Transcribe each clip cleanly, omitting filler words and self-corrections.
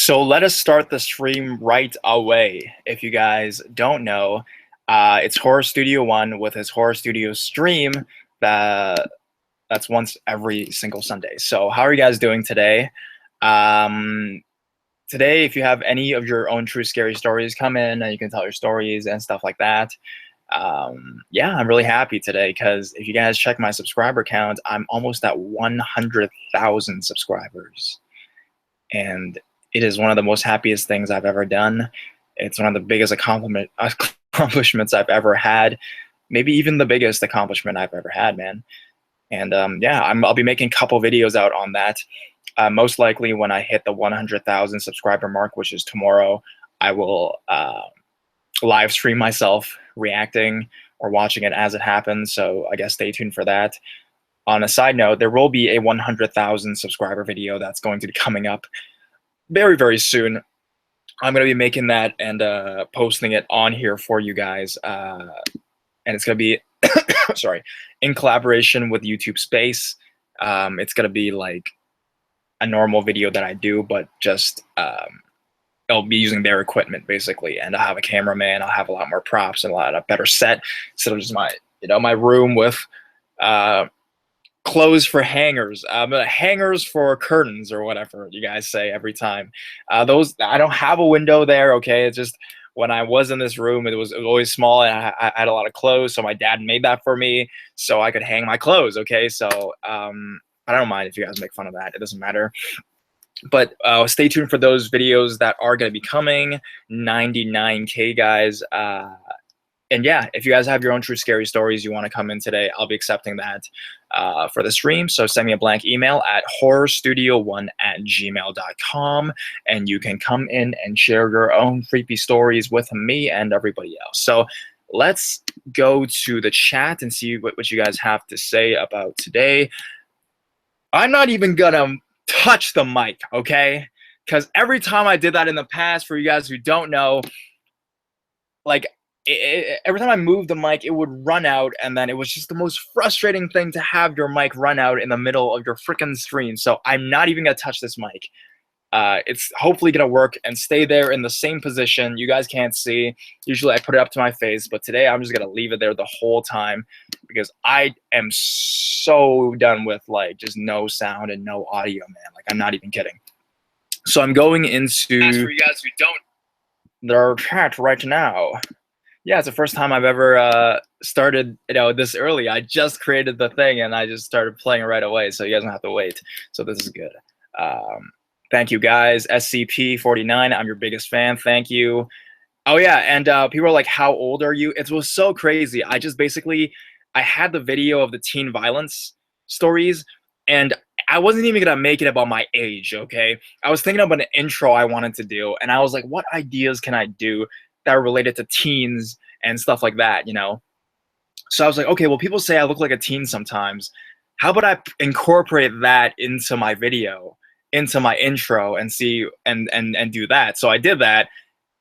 So let us start the stream right away. If you guys don't know, it's Horror Studio One with his Horror Studio stream that's once every single Sunday. So how are you guys doing today? Um, Today, if you have any of your own true scary stories, come in and you can tell your stories and stuff like that. Yeah, I'm really happy today because if you guys check my subscriber count, I'm almost at 100,000 subscribers. And it is one of the most happiest things I've ever done. It's one of the biggest accomplishments I've ever had. Maybe even the biggest accomplishment I've ever had, man. And yeah, I'll be making a couple videos out on that. Most likely when I hit the 100,000 subscriber mark, which is tomorrow, I will live stream myself reacting or watching it as it happens. So I guess stay tuned for that. On a side note, there will be a 100,000 subscriber video that's going to be coming up very, very soon. I'm going to be making that and posting it on here for you guys. And it's going to be, sorry, in collaboration with YouTube Space. It's going to be like a normal video that I do, but just I'll be using their equipment basically. And I'll have a cameraman. I'll have a lot more props and a better set instead of just my, my room with clothes for hangers, hangers for curtains or whatever you guys say every time. Those, I don't have a window there. Okay, it's just when I was in this room, it was always small and I had a lot of clothes, so my dad made that for me so I could hang my clothes. Okay, so I don't mind if you guys make fun of that. It doesn't matter. But stay tuned for those videos that are going to be coming. 99K guys. And yeah, if you guys have your own true scary stories you want to come in today, I'll be accepting that for the stream. So send me a blank email at horrorstudio1@gmail.com and you can come in and share your own creepy stories with me and everybody else. So let's go to the chat and see what you guys have to say about today. I'm not even gonna touch the mic, okay? Because every time I did that in the past, for you guys who don't know, like, every time I moved the mic, it would run out, and then it was just the most frustrating thing to have your mic run out in the middle of your freaking stream. So I'm not even gonna touch this mic. It's hopefully gonna work and stay there in the same position. You guys can't see. Usually I put it up to my face, but today I'm just gonna leave it there the whole time because I am so done with like just no sound and no audio, man. Like I'm not even kidding. So I'm going into as for you guys who don't their chat right now. Yeah, it's the first time I've ever started, this early. I just created the thing and I just started playing right away, so you guys don't have to wait. So this is good. Thank you, guys. SCP-49, I'm your biggest fan. Thank you. Oh, yeah, and people are like, how old are you? It was so crazy. I just basically, I had the video of the teen violence stories, and I wasn't even going to make it about my age, okay? I was thinking about an intro I wanted to do, and I was like, what ideas can I do that are related to teens and stuff like that, So I was like, okay, well, people say I look like a teen sometimes. How about I incorporate that into my video, into my intro, and see and do that? So I did that,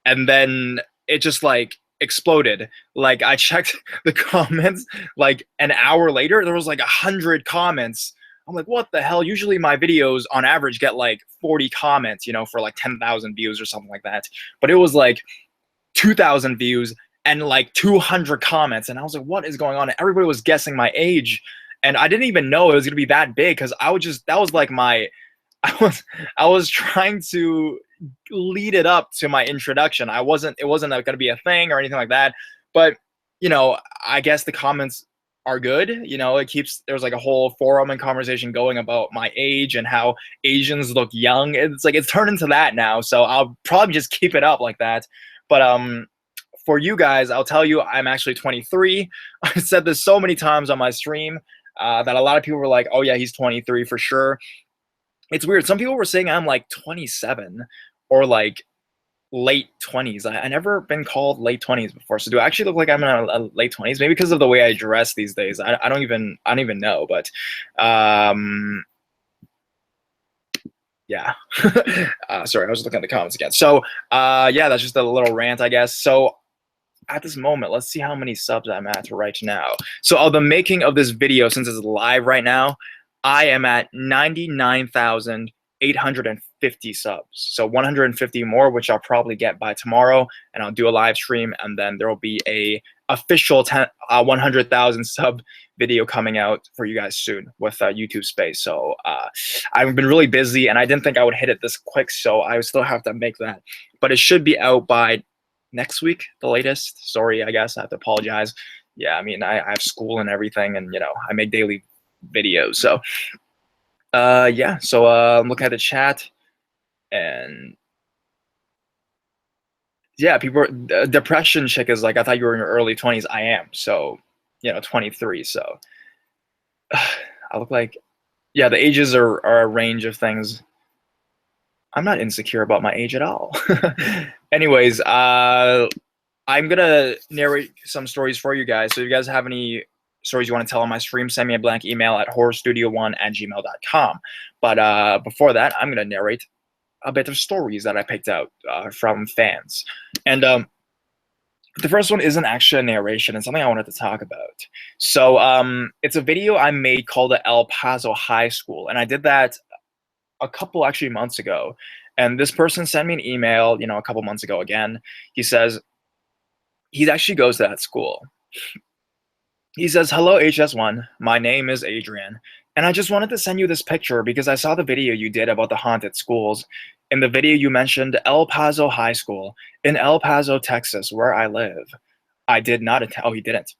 and then it just like exploded. Like I checked the comments like an hour later, there was like 100 comments. I'm like, what the hell? Usually my videos on average get like 40 comments, for like 10,000 views or something like that. But it was like 2,000 views and like 200 comments, and I was like, what is going on? And everybody was guessing my age, and I didn't even know it was gonna be that big because that was like my I was trying to lead it up to my introduction. It wasn't gonna be a thing or anything like that, but I guess the comments are good. It keeps, there's like a whole forum and conversation going about my age and how Asians look young. It's like it's turned into that now, so I'll probably just keep it up like that. But for you guys, I'll tell you, I'm actually 23. I've said this so many times on my stream that a lot of people were like, oh yeah, he's 23 for sure. It's weird. Some people were saying I'm like 27 or like late 20s. I never been called late 20s before. So do I actually look like I'm in a late 20s? Maybe because of the way I dress these days. I don't even know. But yeah. Sorry, I was looking at the comments again. So yeah, that's just a little rant, I guess. So at this moment, let's see how many subs I'm at right now. So the making of this video, since it's live right now, I am at 99,800 150 subs. So 150 more, which I'll probably get by tomorrow, and I'll do a live stream, and then there will be a official 100,000 sub video coming out for you guys soon with YouTube Space. So I've been really busy, and I didn't think I would hit it this quick, so I still have to make that. But it should be out by next week, the latest. Sorry, I guess I have to apologize. Yeah, I mean, I have school and everything, and I make daily videos. So yeah, so I'm looking at the chat, and yeah, people depression chick is like, I thought you were in your early 20s. I am. So 23. So I look like, yeah, the ages are a range of things. I'm not insecure about my age at all. Anyways, I'm gonna narrate some stories for you guys. So if you guys have any stories you want to tell on my stream, send me a blank email at horrorstudio1@gmail.com. But before that, I'm gonna narrate a bit of stories that I picked out from fans. And the first one isn't actually a narration. It's something I wanted to talk about. So it's a video I made called the El Paso High School. And I did that a couple actually months ago. And this person sent me an email, a couple months ago again. He says, he actually goes to that school. He says, "Hello, HS1. My name is Adrian. And I just wanted to send you this picture because I saw the video you did about the haunted schools. In the video, you mentioned El Paso High School in El Paso, Texas, where I live. I did not attend." Oh, he didn't.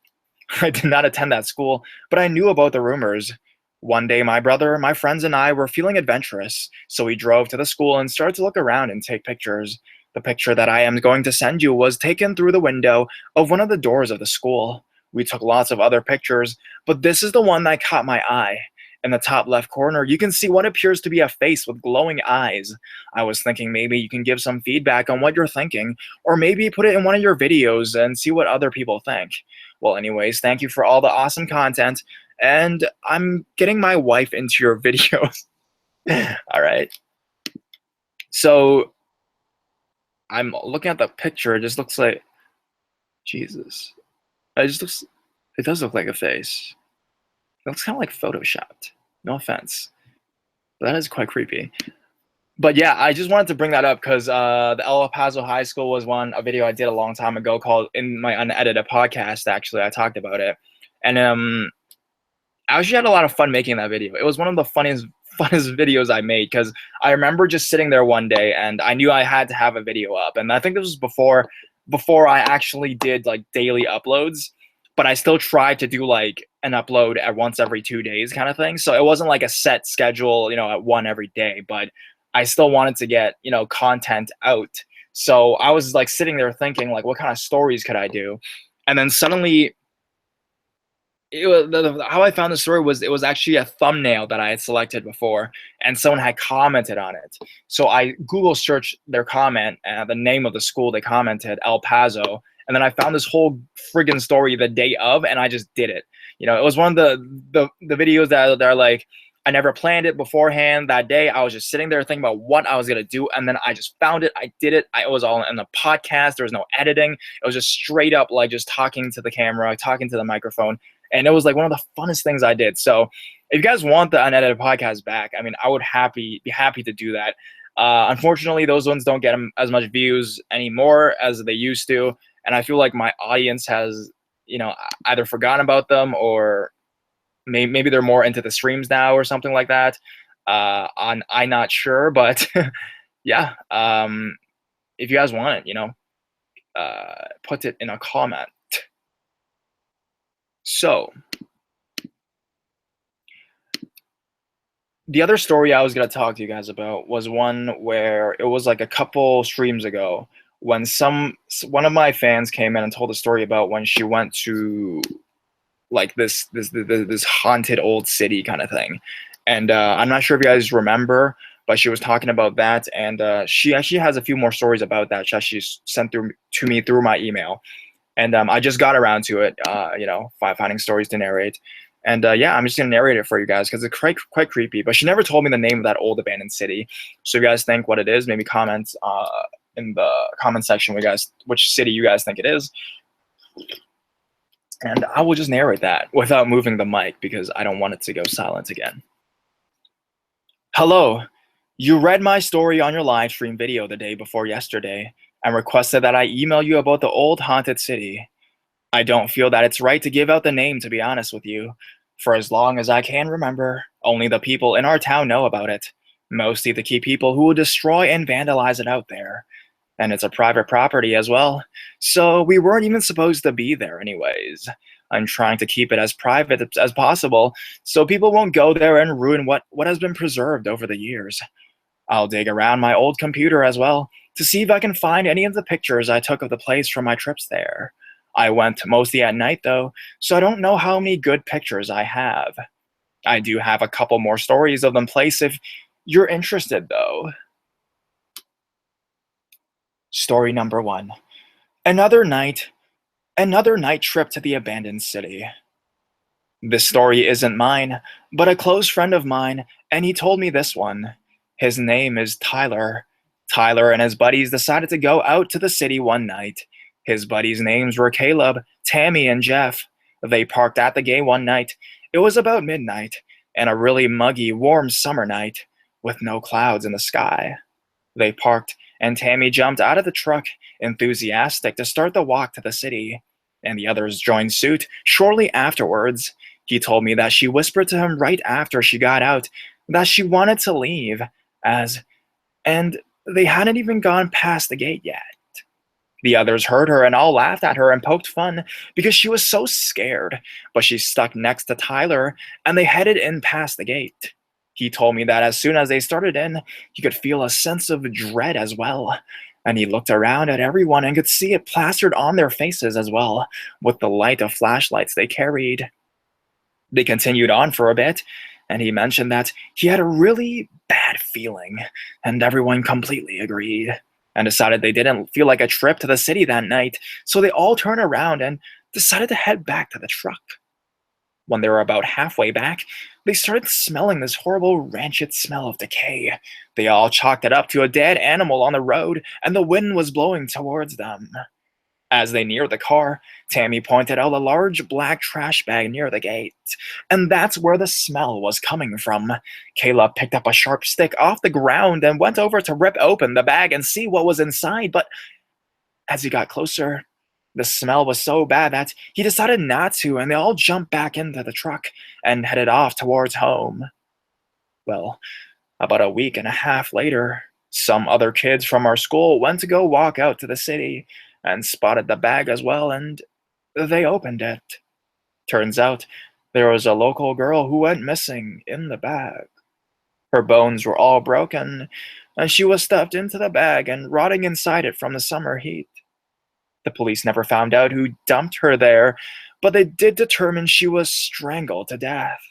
"I did not attend that school, but I knew about the rumors. One day, my brother, my friends, and I were feeling adventurous, so we drove to the school and started to look around and take pictures. The picture that I am going to send you was taken through the window of one of the doors of the school. We took lots of other pictures, but this is the one that caught my eye. In the top left corner, you can see what appears to be a face with glowing eyes. I was thinking maybe you can give some feedback on what you're thinking, or maybe put it in one of your videos and see what other people think. Well, anyways, thank you for all the awesome content, and I'm getting my wife into your videos." All right. So I'm looking at the picture. It just looks like, Jesus. It does look like a face. It looks kind of like photoshopped. No offense. But that is quite creepy. But yeah, I just wanted to bring that up because the El Paso High School was a video I did a long time ago called, in my unedited podcast, actually, I talked about it. And I actually had a lot of fun making that video. It was one of the funnest videos I made because I remember just sitting there one day and I knew I had to have a video up. And I think this was before I actually did like daily uploads, but I still tried to do like an upload at once every 2 days kind of thing. So it wasn't like a set schedule, at one every day, but I still wanted to get, content out. So I was like sitting there thinking like, what kind of stories could I do? And then suddenly how I found the story was it was actually a thumbnail that I had selected before, and someone had commented on it. So I Google searched their comment, the name of the school they commented, El Paso, and then I found this whole friggin' story the day of, and I just did it. It was one of the videos that are like, I never planned it beforehand. That day, I was just sitting there thinking about what I was gonna do, and then I just found it. I did it. It was all in the podcast. There was no editing. It was just straight up like just talking to the camera, talking to the microphone. And it was like one of the funnest things I did. So if you guys want the unedited podcast back, I mean, I would be happy to do that. Unfortunately, those ones don't get as much views anymore as they used to. And I feel like my audience has, either forgotten about them or maybe they're more into the streams now or something like that. I'm not sure, but yeah. If you guys want it, put it in a comment. So, the other story I was going to talk to you guys about was one where it was like a couple streams ago when one of my fans came in and told a story about when she went to like this haunted old city kind of thing. And I'm not sure if you guys remember, but she was talking about that. And she actually has a few more stories about that she sent to me through my email. And I just got around to it, finding stories to narrate. And yeah, I'm just going to narrate it for you guys because it's quite creepy. But she never told me the name of that old abandoned city. So if you guys think what it is, maybe comment in the comment section which city you guys think it is. And I will just narrate that without moving the mic because I don't want it to go silent again. Hello, You read my story on your live stream video the day before yesterday and requested that I email you about the old haunted city. I don't feel that it's right to give out the name, to be honest with you. For as long as I can remember, only the people in our town know about it. Mostly the key people who will destroy and vandalize it out there. And it's a private property as well. So we weren't even supposed to be there anyways. I'm trying to keep it as private as possible so people won't go there and ruin what has been preserved over the years. I'll dig around my old computer as well to see if I can find any of the pictures I took of the place from my trips there. I went mostly at night though, so I don't know how many good pictures I have. I do have a couple more stories of the place if you're interested though. Story number 1. Another night, another night trip to the abandoned city. This story isn't mine, but a close friend of mine, and he told me this one. His name is Tyler. Tyler and his buddies decided to go out to the city one night. His buddies' names were Caleb, Tammy, and Jeff. They parked at the gate one night. It was about midnight, and a really muggy, warm summer night, with no clouds in the sky. They parked, and Tammy jumped out of the truck, enthusiastic to start the walk to the city, and the others joined suit shortly afterwards. He told me that she whispered to him right after she got out that she wanted to leave, as and they hadn't even gone past the gate yet. The others heard her and all laughed at her and poked fun because she was so scared, but she stuck next to Tyler and they headed in past the gate. He told me that as soon as they started in, he could feel a sense of dread as well. And he looked around at everyone and could see it plastered on their faces as well, with the light of flashlights they carried. They continued on for a bit, and he mentioned that he had a really bad feeling, and everyone completely agreed, and decided they didn't feel like a trip to the city that night, so they all turned around and decided to head back to the truck. When they were about halfway back, they started smelling this horrible rancid smell of decay. They all chalked it up to a dead animal on the road, and the wind was blowing towards them. As they neared the car, Tammy pointed out a large black trash bag near the gate, and that's where the smell was coming from. Caleb picked up a sharp stick off the ground and went over to rip open the bag and see what was inside, but as he got closer, the smell was so bad that he decided not to, and they all jumped back into the truck and headed off towards home. Well, about a week and a half later, some other kids from our school went to go walk out to the city and spotted the bag as well, and they opened it. Turns out there was a local girl who went missing in the bag. Her bones were all broken, and she was stuffed into the bag and rotting inside it from the summer heat. The police never found out who dumped her there, but they did determine she was strangled to death.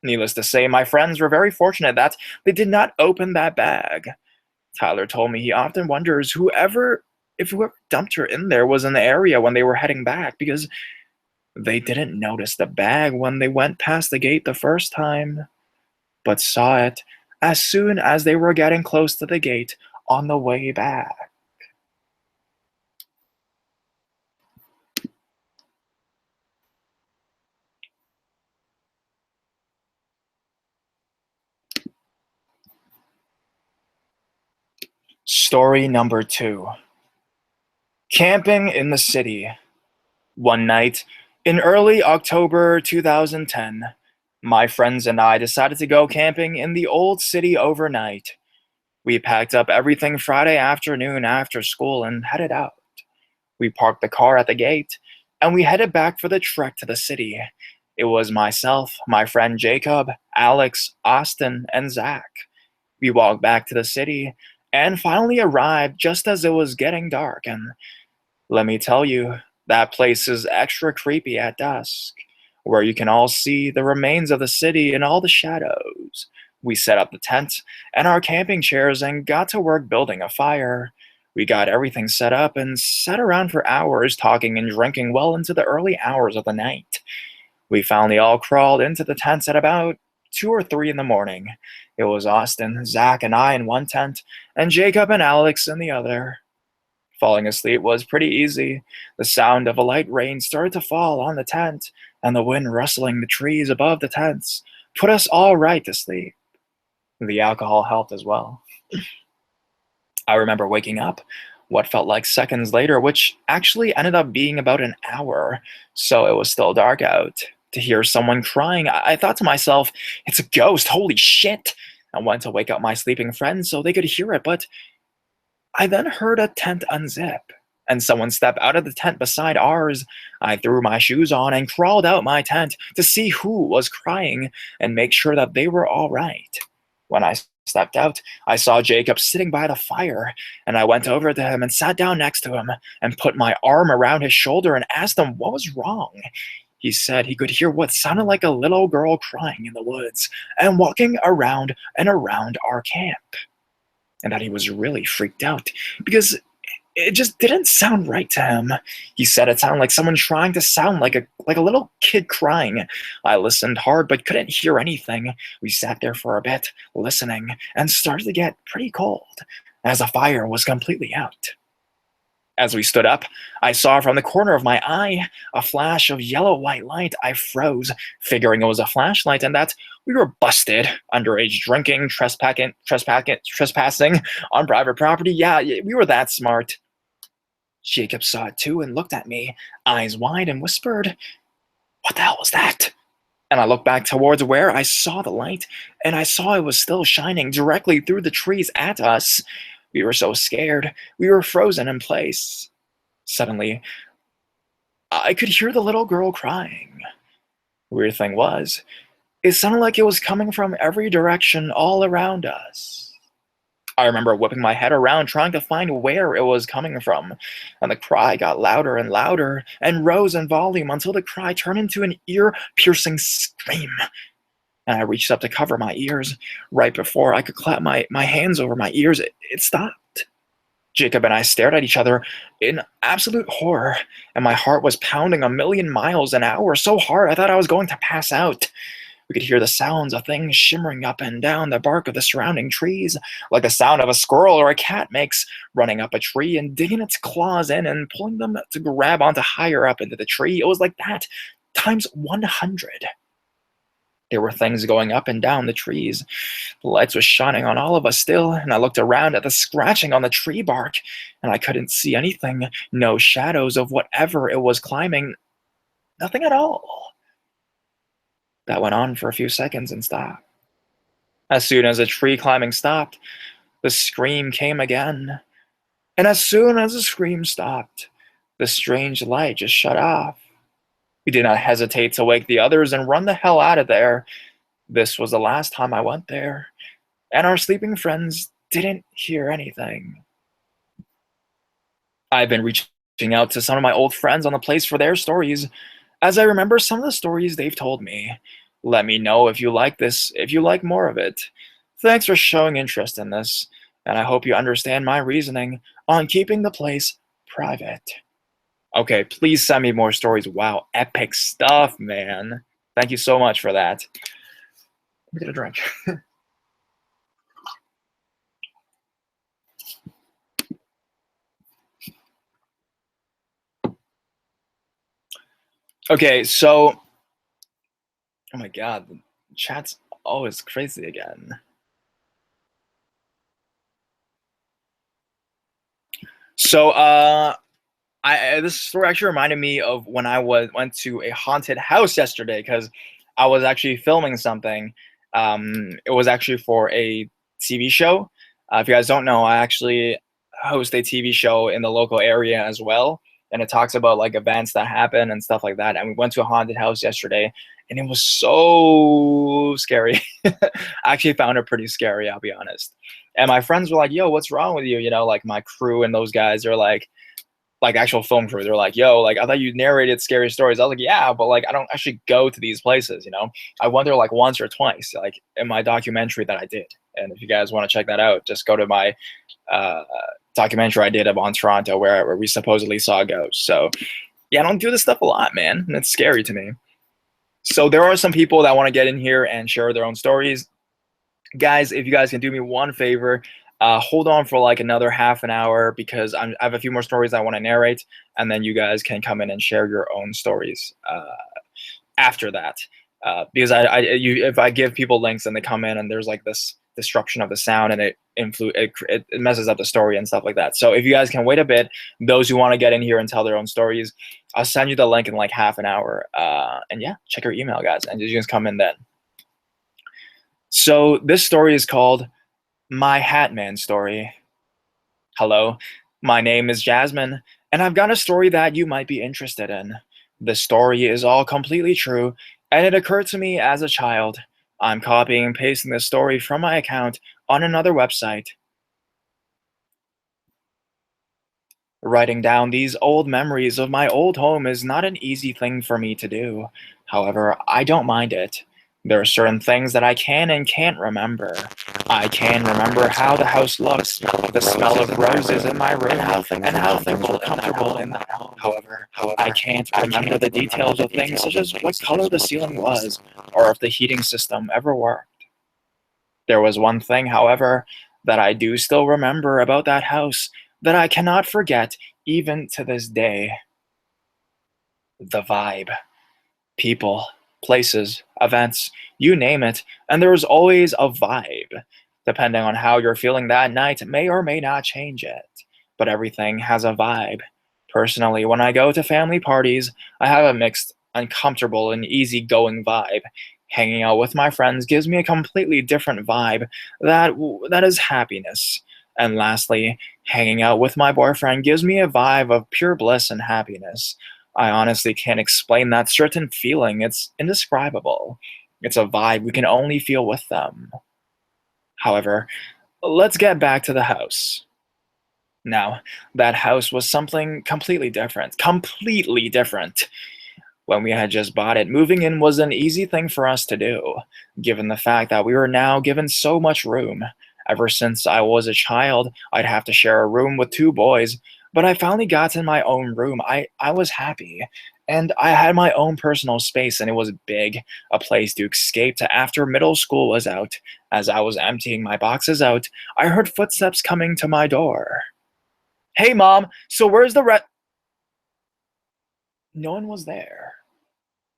Needless to say, my friends were very fortunate that they did not open that bag. Tyler told me he often wonders if whoever dumped her in there was in the area when they were heading back, because they didn't notice the bag when they went past the gate the first time, but saw it as soon as they were getting close to the gate on the way back. Story number 2. Camping in the city. One night, in early October 2010, my friends and I decided to go camping in the old city overnight. We packed up everything Friday afternoon after school and headed out. We parked the car at the gate, and we headed back for the trek to the city. It was myself, my friend Jacob, Alex, Austin, and Zach. We walked back to the city and finally arrived just as it was getting dark, and let me tell you, that place is extra creepy at dusk, where you can all see the remains of the city in all the shadows. We set up the tent and our camping chairs and got to work building a fire. We got everything set up and sat around for hours talking and drinking well into the early hours of the night. We finally all crawled into the tents at about 2 or 3 in the morning. It was Austin, Zach, and I in one tent, and Jacob and Alex in the other. Falling asleep was pretty easy. The sound of a light rain started to fall on the tent, and the wind rustling the trees above the tents put us all right to sleep. The alcohol helped as well. I remember waking up what felt like seconds later, which actually ended up being about an hour, so it was still dark out. To hear someone crying, I thought to myself, it's a ghost, holy shit! I went to wake up my sleeping friends so they could hear it, but I then heard a tent unzip, and someone step out of the tent beside ours. I threw my shoes on and crawled out my tent to see who was crying and make sure that they were all right. When I stepped out, I saw Jacob sitting by the fire, and I went over to him and sat down next to him and put my arm around his shoulder and asked him what was wrong. He said he could hear what sounded like a little girl crying in the woods and walking around and around our camp, and that he was really freaked out because it just didn't sound right to him. He said it sounded like someone trying to sound like a little kid crying. I listened hard but couldn't hear anything. We sat there for a bit, listening, and started to get pretty cold as the fire was completely out. As we stood up, I saw from the corner of my eye a flash of yellow-white light. I froze, figuring it was a flashlight and that we were busted. Underage drinking, trespassing on private property. Yeah, we were that smart. Jacob saw it too and looked at me, eyes wide, and whispered, "What the hell was that?" And I looked back towards where I saw the light, and I saw it was still shining directly through the trees at us. We were so scared, we were frozen in place. Suddenly, I could hear the little girl crying. The weird thing was, it sounded like it was coming from every direction all around us. I remember whipping my head around trying to find where it was coming from, and the cry got louder and louder and rose in volume until the cry turned into an ear-piercing scream. And I reached up to cover my ears. Right before I could clap my hands over my ears, it stopped. Jacob and I stared at each other in absolute horror, and my heart was pounding a million miles an hour so hard I thought I was going to pass out. We could hear the sounds of things shimmering up and down the bark of the surrounding trees, like the sound of a squirrel or a cat makes, running up a tree and digging its claws in and pulling them to grab onto higher up into the tree. It was like that, times 100. There were things going up and down the trees. The lights were shining on all of us still, and I looked around at the scratching on the tree bark, and I couldn't see anything. No shadows of whatever it was climbing. Nothing at all. That went on for a few seconds and stopped. As soon as the tree climbing stopped, the scream came again. And as soon as the scream stopped, the strange light just shut off. We did not hesitate to wake the others and run the hell out of there. This was the last time I went there, and our sleeping friends didn't hear anything. I've been reaching out to some of my old friends on the place for their stories, as I remember some of the stories they've told me. Let me know if you like this, if you like more of it. Thanks for showing interest in this, and I hope you understand my reasoning on keeping the place private. Okay, please send me more stories. Wow, epic stuff, man. Thank you so much for that. Let me get a drink. Okay, so, oh my god, the chat's always crazy again. So, this story actually reminded me of when I went to a haunted house yesterday because I was actually filming something. It was actually for a TV show. If you guys don't know, I actually host a TV show in the local area as well, and it talks about like events that happen and stuff like that. And we went to a haunted house yesterday, and it was so scary. I actually found it pretty scary, I'll be honest. And my friends were like, "Yo, what's wrong with you?" You know, like my crew and those guys are like actual film crew. They're like, "Yo, like I thought you narrated scary stories." I was like, "Yeah, but like I don't actually go to these places, you know. I went there like once or twice, like in my documentary that I did. And if you guys want to check that out, just go to my uh, documentary I did on Toronto where we supposedly saw ghosts. So yeah, I don't do this stuff a lot, man, and it's scary to me. So there are some people that want to get in here and share their own stories. Guys, if you guys can do me one favor, hold on for like another half an hour because I have a few more stories I want to narrate, and then you guys can come in and share your own stories after that. Because if I give people links and they come in and there's like this disruption of the sound, and it messes up the story and stuff like that. So if you guys can wait a bit, those who want to get in here and tell their own stories, I'll send you the link in like half an hour. And yeah, check your email, guys, and you can come in then. So this story is called My Hat Man Story. Hello, my name is Jasmine, and I've got a story that you might be interested in. The story is all completely true, and it occurred to me as a child. I'm copying and pasting this story from my account on another website. Writing down these old memories of my old home is not an easy thing for me to do. However, I don't mind it. There are certain things that I can and can't remember. I can remember how the house looks, the smell of roses in my room, and how things were comfortable in that home. However, I can't remember the details of things such as what color the ceiling was, or if the heating system ever worked. There was one thing, however, that I do still remember about that house that I cannot forget even to this day. The vibe. People, places, events, you name it, and there was always a vibe. Depending on how you're feeling that night may or may not change it, but everything has a vibe. Personally, when I go to family parties, I have a mixed, uncomfortable, and easygoing vibe. Hanging out with my friends gives me a completely different vibe that is happiness. And lastly, hanging out with my boyfriend gives me a vibe of pure bliss and happiness. I honestly can't explain that certain feeling. It's indescribable. It's a vibe we can only feel with them. However, let's get back to the house. Now, that house was something completely different. Completely different. When we had just bought it, moving in was an easy thing for us to do, given the fact that we were now given so much room. Ever since I was a child, I'd have to share a room with two boys, but I finally got in my own room. I was happy, and I had my own personal space, and it was big, a place to escape to after middle school was out. As I was emptying my boxes out, I heard footsteps coming to my door. Hey, Mom, so where's the rest? No one was there.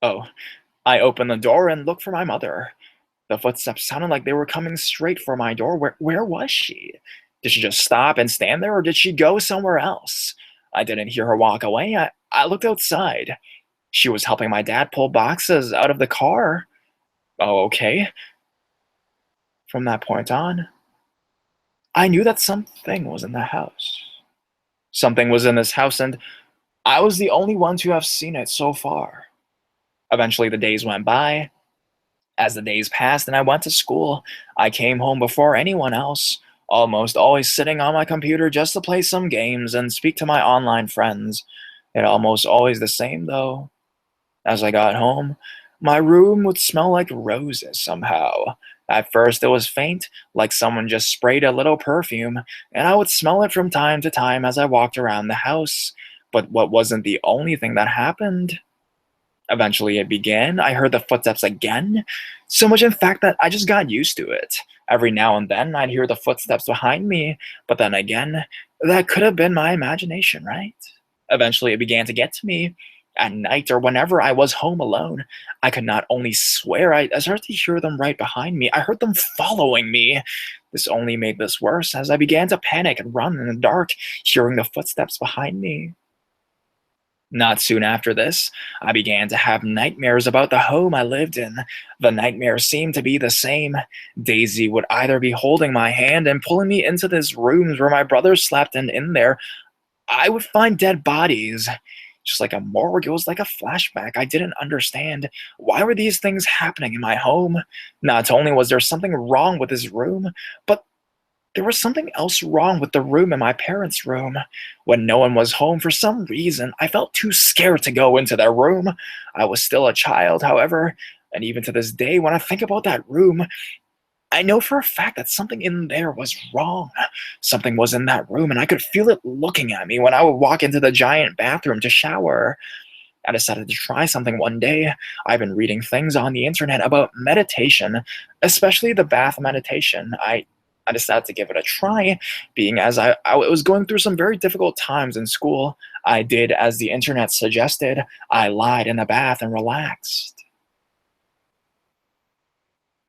Oh, I opened the door and looked for my mother. The footsteps sounded like they were coming straight for my door. Where was she? Did she just stop and stand there, or did she go somewhere else? I didn't hear her walk away. I looked outside. She was helping my dad pull boxes out of the car. Oh, okay. From that point on, I knew that something was in the house. Something was in this house, and I was the only one to have seen it so far. Eventually, the days went by. As the days passed and I went to school, I came home before anyone else, almost always sitting on my computer just to play some games and speak to my online friends. It almost always the same though. As I got home, my room would smell like roses somehow. At first it was faint, like someone just sprayed a little perfume, and I would smell it from time to time as I walked around the house. But what wasn't the only thing that happened? Eventually it began. I heard the footsteps again. So much, in fact, that I just got used to it. Every now and then I'd hear the footsteps behind me, but then again, that could have been my imagination, right? Eventually it began to get to me. At night or whenever I was home alone, I could not only swear, I started to hear them right behind me. I heard them following me. This only made this worse as I began to panic and run in the dark, hearing the footsteps behind me. Not soon after this, I began to have nightmares about the home I lived in. The nightmares seemed to be the same. Daisy would either be holding my hand and pulling me into these rooms where my brother slept, and in there, I would find dead bodies. Just like a morgue, it was like a flashback. I didn't understand. Why were these things happening in my home? Not only was there something wrong with this room, but there was something else wrong with the room in my parents' room. When no one was home, for some reason, I felt too scared to go into their room. I was still a child, however, and even to this day, when I think about that room, I know for a fact that something in there was wrong. Something was in that room, and I could feel it looking at me when I would walk into the giant bathroom to shower. I decided to try something one day. I've been reading things on the internet about meditation, especially the bath meditation. I decided to give it a try, being as I was going through some very difficult times in school. I did as the internet suggested. I lied in the bath and relaxed.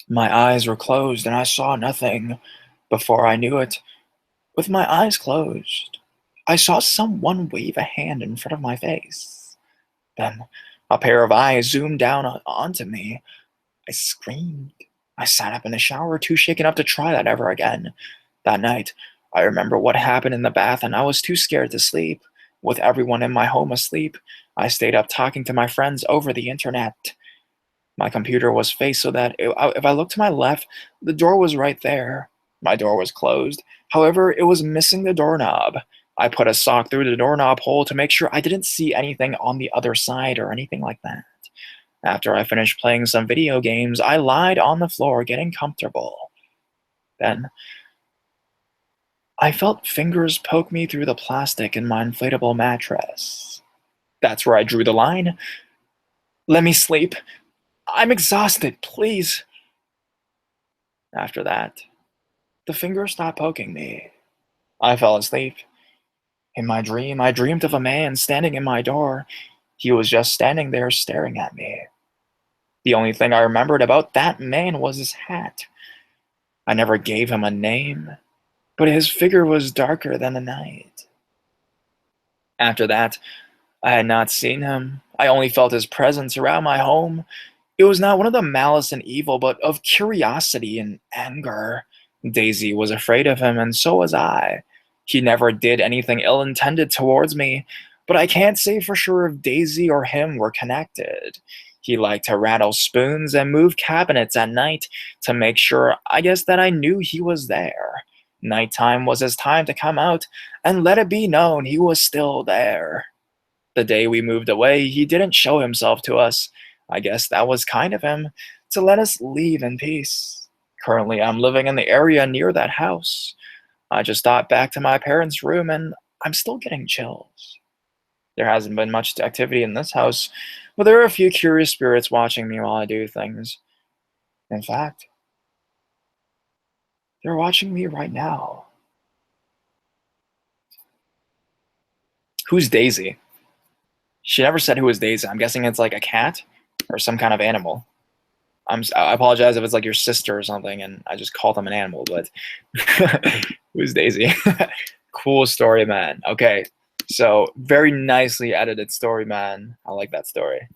My eyes were closed and I saw nothing. Before I knew it, with my eyes closed, I saw someone wave a hand in front of my face. Then a pair of eyes zoomed down onto me. I screamed. I sat up in the shower, too shaken up to try that ever again. That night, I remember what happened in the bath, and I was too scared to sleep. With everyone in my home asleep, I stayed up talking to my friends over the internet. My computer was faced so that if I looked to my left, the door was right there. My door was closed. However, it was missing the doorknob. I put a sock through the doorknob hole to make sure I didn't see anything on the other side or anything like that. After I finished playing some video games, I lied on the floor getting comfortable. Then, I felt fingers poke me through the plastic in my inflatable mattress. That's where I drew the line. Let me sleep. I'm exhausted, please. After that, the fingers stopped poking me. I fell asleep. In my dream, I dreamed of a man standing in my door. He was just standing there staring at me. The only thing I remembered about that man was his hat. I never gave him a name, but his figure was darker than the night. After that, I had not seen him. I only felt his presence around my home. It was not one of the malice and evil, but of curiosity and anger. Daisy was afraid of him, and so was I. He never did anything ill intended towards me, but I can't say for sure if Daisy or him were connected. He liked to rattle spoons and move cabinets at night to make sure, I guess, that I knew he was there. Nighttime was his time to come out and let it be known he was still there. The day we moved away, he didn't show himself to us. I guess that was kind of him, to let us leave in peace. Currently, I'm living in the area near that house. I just got back to my parents' room and I'm still getting chills. There hasn't been much activity in this house, but there are a few curious spirits watching me while I do things. In fact, they're watching me right now. Who's Daisy? She never said who was Daisy. I'm guessing it's like a cat or some kind of animal. I apologize if it's like your sister or something, and I just called them an animal. But who's Daisy? Cool story, man. Okay, so very nicely edited story, man. I like that story.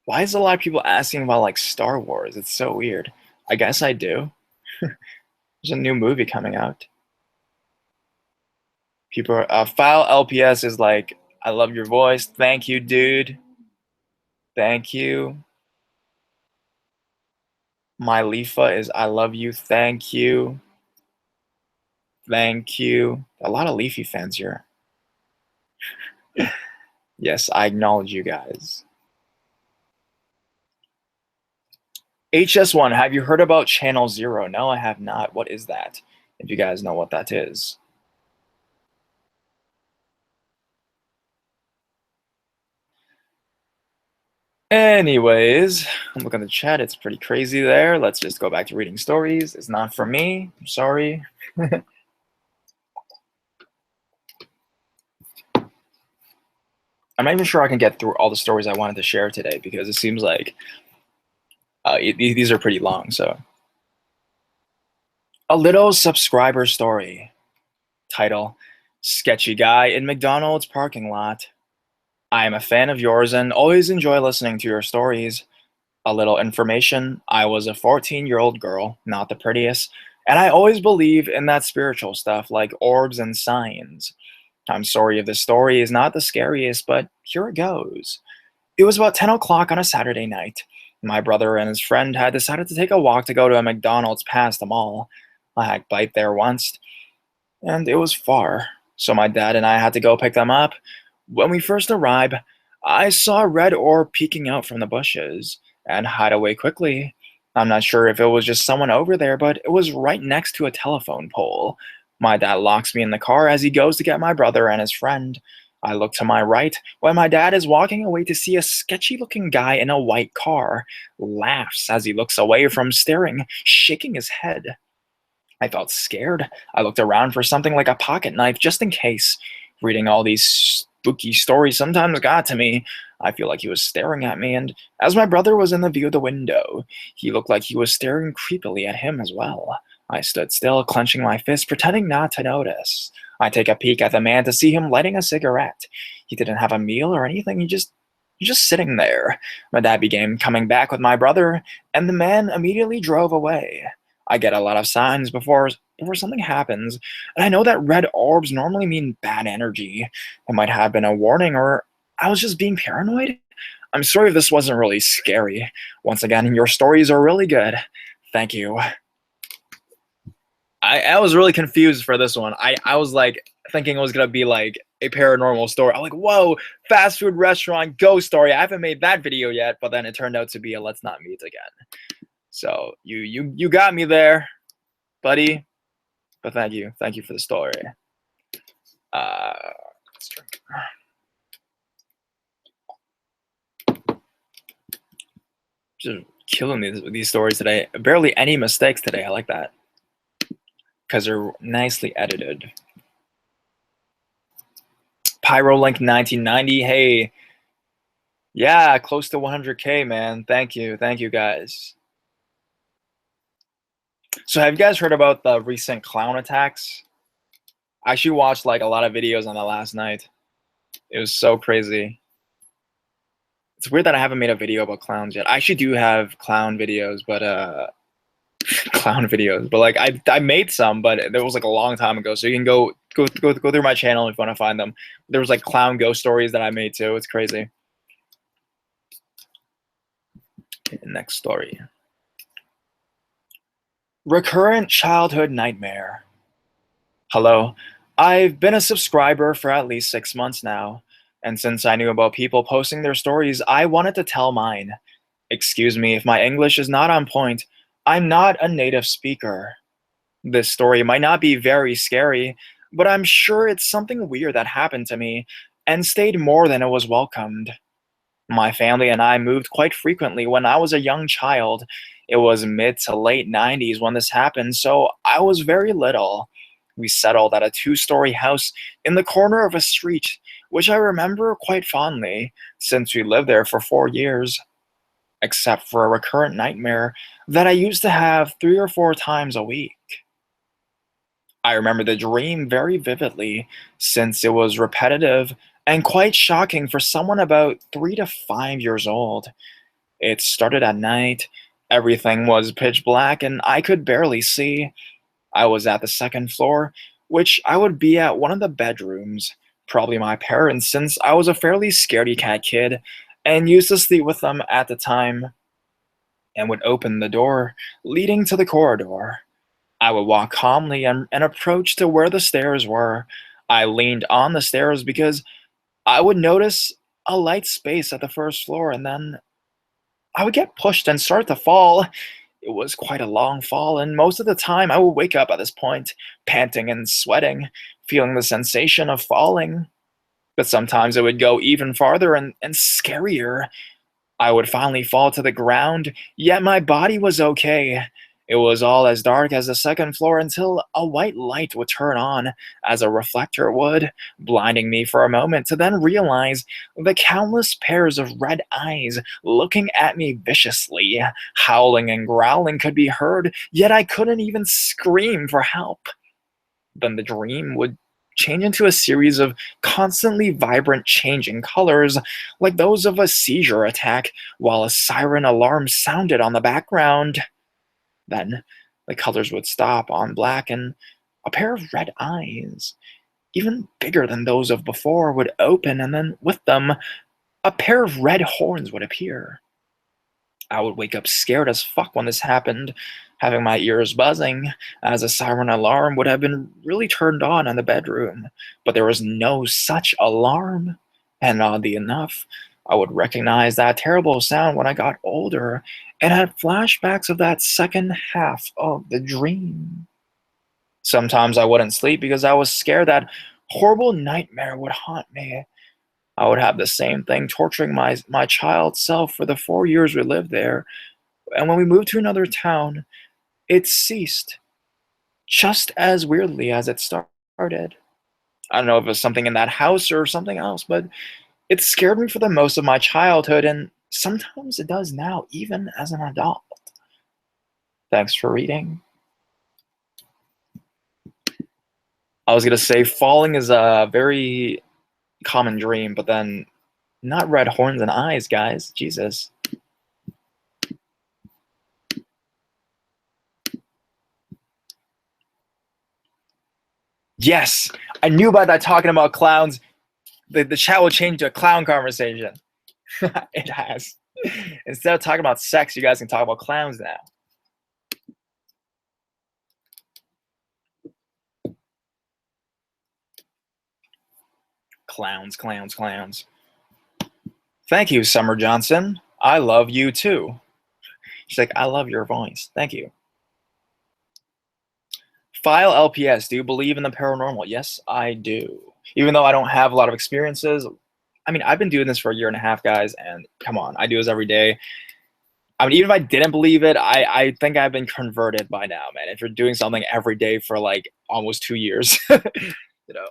Why is a lot of people asking about like Star Wars? It's so weird. I guess I do. There's a new movie coming out. People are, file LPS is like, I love your voice. Thank you, dude. Thank you. My Leafa is I love you. Thank you. Thank you. A lot of Leafy fans here. Yes, I acknowledge you guys. HS1, have you heard about Channel Zero? No, I have not. What is that? If you guys know what that is. Anyways, I'm looking at the chat. It's pretty crazy there. Let's just go back to reading stories. It's not for me. I'm sorry. I'm not even sure I can get through all the stories I wanted to share today because it seems like these are pretty long. So, a little subscriber story. Title: Sketchy guy in McDonald's parking lot. I am a fan of yours and always enjoy listening to your stories. A little information: I was a 14-year-old girl, not the prettiest, and I always believe in that spiritual stuff like orbs and signs. I'm sorry if the story is not the scariest, but here it goes. It was about 10 o'clock on a Saturday night. My brother and his friend had decided to take a walk to go to a McDonald's past the mall. I had bite there once, and it was far, so my dad and I had to go pick them up. When we first arrived, I saw a red orb peeking out from the bushes and hide away quickly. I'm not sure if it was just someone over there, but it was right next to a telephone pole. My dad locks me in the car as he goes to get my brother and his friend. I look to my right when my dad is walking away to see a sketchy looking guy in a white car, laughs as he looks away from staring, shaking his head. I felt scared. I looked around for something like a pocket knife just in case. Reading all these spooky stories sometimes got to me. I feel like he was staring at me, and as my brother was in the view of the window, he looked like he was staring creepily at him as well. I stood still, clenching my fist, pretending not to notice. I take a peek at the man to see him lighting a cigarette. He didn't have a meal or anything, he just sitting there. My dad began coming back with my brother, and the man immediately drove away. I get a lot of signs before something happens, and I know that red orbs normally mean bad energy. It might have been a warning, or I was just being paranoid. I'm sorry if this wasn't really scary. Once again, your stories are really good. Thank you. I was really confused for this one. I was like thinking it was gonna be like a paranormal story. I'm like, whoa, fast food restaurant ghost story. I haven't made that video yet, but then it turned out to be a let's not meet again. So you got me there, buddy. But thank you for the story. Let's drink. Just killing me with these stories today. Barely any mistakes today. I like that because they're nicely edited. Pyrolink 1990. Hey, yeah, close to 100K, man. Thank you guys. So have you guys heard about the recent clown attacks? I actually watched like a lot of videos on that last night. It was so crazy. It's weird that I haven't made a video about clowns yet. I actually do have clown videos, but like I made some, but it was like a long time ago. So you can go through my channel if you want to find them. There was like clown ghost stories that I made too. It's crazy. Okay, next story. Recurrent childhood nightmare. Hello. I've been a subscriber for at least 6 months now, and since I knew about people posting their stories, I wanted to tell mine. Excuse me if my English is not on point. I'm not a native speaker. This story might not be very scary, but I'm sure it's something weird that happened to me and stayed more than it was welcomed. My family and I moved quite frequently when I was a young child. It was mid to late 90s when this happened, so I was very little. We settled at a two-story house in the corner of a street, which I remember quite fondly, since we lived there for 4 years, except for a recurrent nightmare that I used to have 3 or 4 times a week. I remember the dream very vividly, since it was repetitive and quite shocking for someone about 3 to 5 years old. It started at night, everything was pitch black, and I could barely see. I was at the second floor, which I would be at one of the bedrooms, probably my parents, since I was a fairly scaredy cat kid and used to sleep with them at the time, and would open the door leading to the corridor. I would walk calmly and approach to where the stairs were. I leaned on the stairs because I would notice a light space at the first floor, and then I would get pushed and start to fall. It was quite a long fall, and most of the time I would wake up at this point, panting and sweating, feeling the sensation of falling. But sometimes it would go even farther and scarier. I would finally fall to the ground, yet my body was okay. It was all as dark as the second floor until a white light would turn on, as a reflector would, blinding me for a moment to then realize the countless pairs of red eyes looking at me viciously. Howling and growling could be heard, yet I couldn't even scream for help. Then the dream would change into a series of constantly vibrant changing colors, like those of a seizure attack, while a siren alarm sounded on the background. Then the colors would stop on black, and a pair of red eyes, even bigger than those of before, would open, and then with them, a pair of red horns would appear. I would wake up scared as fuck when this happened, having my ears buzzing, as a siren alarm would have been really turned on in the bedroom, but there was no such alarm. And oddly enough, I would recognize that terrible sound when I got older and had flashbacks of that second half of the dream. Sometimes I wouldn't sleep because I was scared that horrible nightmare would haunt me, I would have the same thing torturing my child self for the 4 years we lived there. And when we moved to another town, it ceased just as weirdly as it started. I don't know if it was something in that house or something else, but it scared me for the most of my childhood, and sometimes it does now, even as an adult. Thanks for reading. I was gonna say falling is a very common dream, but then not red horns and eyes, guys. Jesus. Yes, I knew about that talking about clowns. The chat will change to a clown conversation. It has. Instead of talking about sex, you guys can talk about clowns now. Clowns, clowns, clowns. Thank you, Summer Johnson. I love you too. She's like, I love your voice. Thank you. File LPS. Do you believe in the paranormal? Yes, I do. Even though I don't have a lot of experiences, I mean, I've been doing this for a year and a half, guys, and come on, I do this every day. I mean, even if I didn't believe it, I think I've been converted by now, man. If you're doing something every day for like almost 2 years, you know,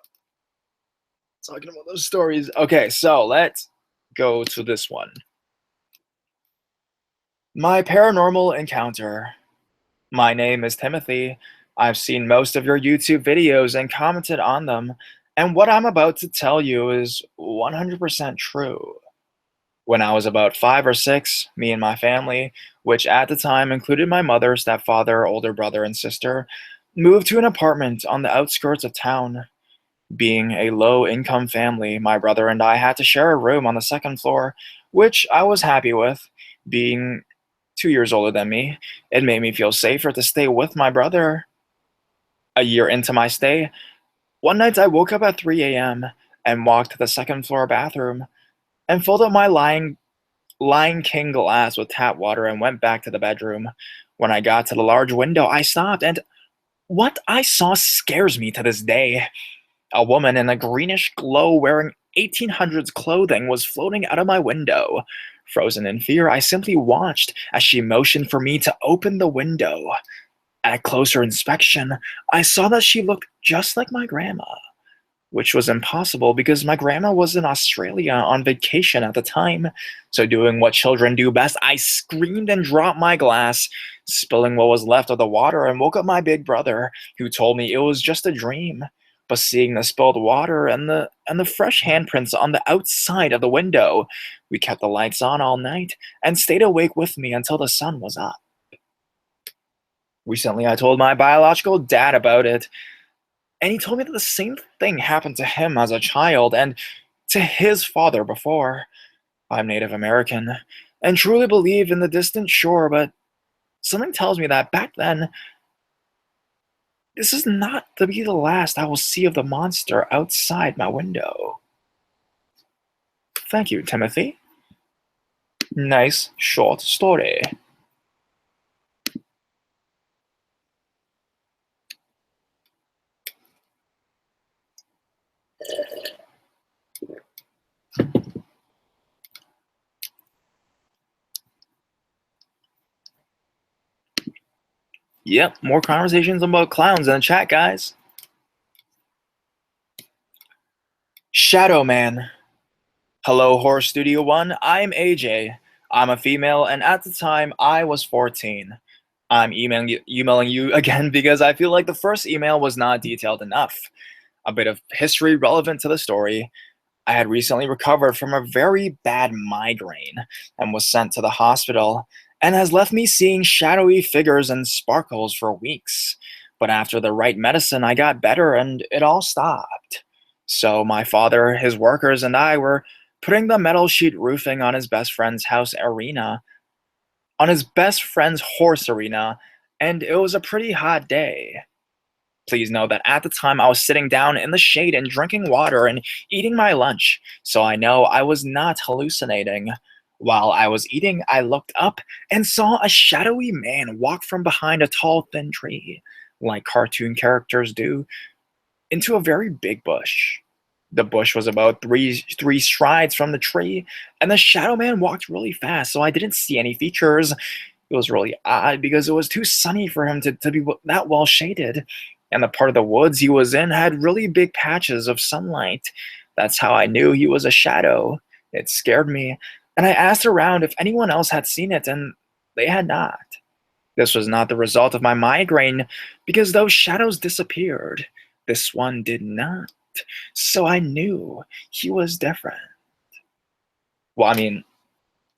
talking about those stories. Okay, so let's go to this one. My paranormal encounter. My name is Timothy. I've seen most of your YouTube videos and commented on them, and what I'm about to tell you is 100% true. When I was about 5 or 6, me and my family, which at the time included my mother, stepfather, older brother, and sister, moved to an apartment on the outskirts of town. Being a low income family, my brother and I had to share a room on the second floor, which I was happy with. Being 2 years older than me, it made me feel safer to stay with my brother. A year into my stay, one night I woke up at 3 a.m. and walked to the second floor bathroom and filled up my Lion King glass with tap water and went back to the bedroom. When I got to the large window, I stopped, and what I saw scares me to this day. A woman in a greenish glow wearing 1800s clothing was floating out of my window. Frozen in fear, I simply watched as she motioned for me to open the window. At closer inspection, I saw that she looked just like my grandma, which was impossible because my grandma was in Australia on vacation at the time. So, doing what children do best, I screamed and dropped my glass, spilling what was left of the water, and woke up my big brother, who told me it was just a dream. But seeing the spilled water and the fresh handprints on the outside of the window, we kept the lights on all night and stayed awake with me until the sun was up. Recently, I told my biological dad about it, and he told me that the same thing happened to him as a child and to his father before. I'm Native American and truly believe in the distant shore, but something tells me that back then, this is not to be the last I will see of the monster outside my window. Thank you, Timothy. Nice short story. Yep, more conversations about clowns in the chat, guys. Shadow Man. Hello, Horror Studio One. I'm AJ. I'm a female, and at the time, I was 14. I'm emailing you again because I feel like the first email was not detailed enough. A bit of history relevant to the story. I had recently recovered from a very bad migraine and was sent to the hospital, and has left me seeing shadowy figures and sparkles for weeks. But after the right medicine, I got better and it all stopped. So my father, his workers, and I were putting the metal sheet roofing on his best friend's house arena, on his best friend's horse arena, and it was a pretty hot day. Please know that at the time I was sitting down in the shade and drinking water and eating my lunch, so I know I was not hallucinating. While I was eating, I looked up and saw a shadowy man walk from behind a tall, thin tree, like cartoon characters do, into a very big bush. The bush was about three strides from the tree, and the shadow man walked really fast, so I didn't see any features. It was really odd because it was too sunny for him to be that well shaded, and the part of the woods he was in had really big patches of sunlight. That's how I knew he was a shadow. It scared me, and I asked around if anyone else had seen it, and they had not. This was not the result of my migraine, because those shadows disappeared. This one did not. So I knew he was different. Well, I mean,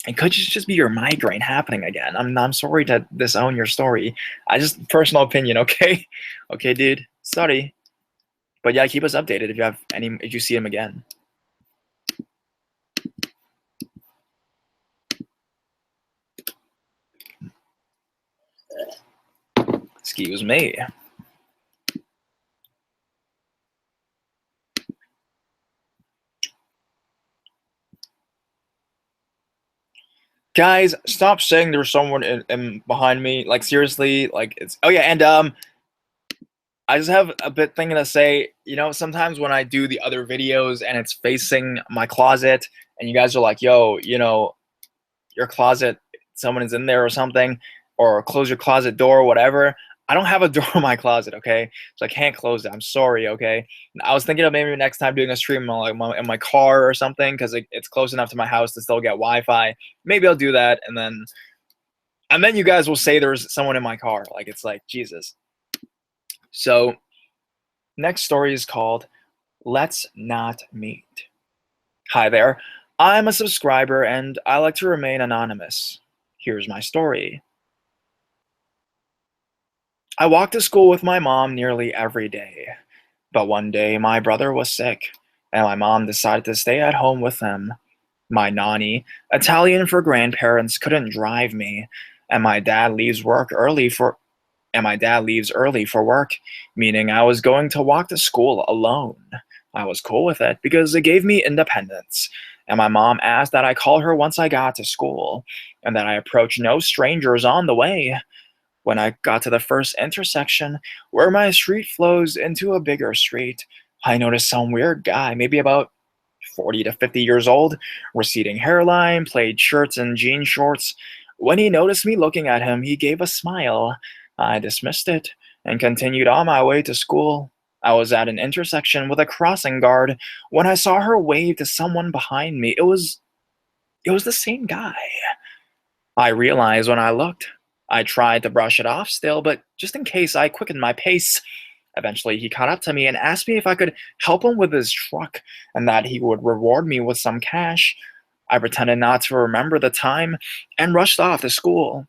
it could just be your migraine happening again. I'm sorry to disown your story. I just personal opinion, okay? Okay, dude. Sorry. But yeah, keep us updated if you see him again. Excuse me. Guys, stop saying there's someone in behind me. Like seriously, like it's oh yeah, and I just have a bit thing to say. You know, sometimes when I do the other videos and it's facing my closet, and you guys are like, "Yo, you know, your closet, someone is in there or something," or close your closet door or whatever. I don't have a door in my closet, okay? So I can't close it. I'm sorry, okay? I was thinking of maybe next time doing a stream in my car or something because it's close enough to my house to still get Wi-Fi. Maybe I'll do that, and then you guys will say there's someone in my car. Like it's like Jesus. So next story is called "Let's Not Meet." Hi there. I'm a subscriber and I like to remain anonymous. Here's my story. I walk to school with my mom nearly every day, but one day my brother was sick, and my mom decided to stay at home with him. My nanny, Italian for grandparents, couldn't drive me, and my dad leaves early for work, meaning I was going to walk to school alone. I was cool with it because it gave me independence, and my mom asked that I call her once I got to school, and that I approach no strangers on the way. When I got to the first intersection, where my street flows into a bigger street, I noticed some weird guy, maybe about 40 to 50 years old, receding hairline, plaid shirts, and jean shorts. When he noticed me looking at him, he gave a smile. I dismissed it and continued on my way to school. I was at an intersection with a crossing guard when I saw her wave to someone behind me. It was the same guy. I realized when I looked. I tried to brush it off still, but just in case, I quickened my pace. Eventually, he caught up to me and asked me if I could help him with his truck and that he would reward me with some cash. I pretended not to remember the time and rushed off to school.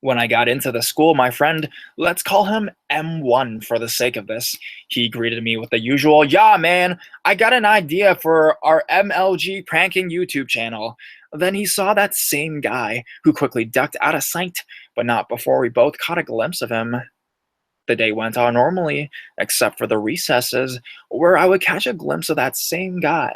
When I got into the school, my friend, let's call him M1 for the sake of this, he greeted me with the usual, "Yeah, man, I got an idea for our MLG pranking YouTube channel." Then he saw that same guy, who quickly ducked out of sight, but not before we both caught a glimpse of him. The day went on normally, except for the recesses, where I would catch a glimpse of that same guy.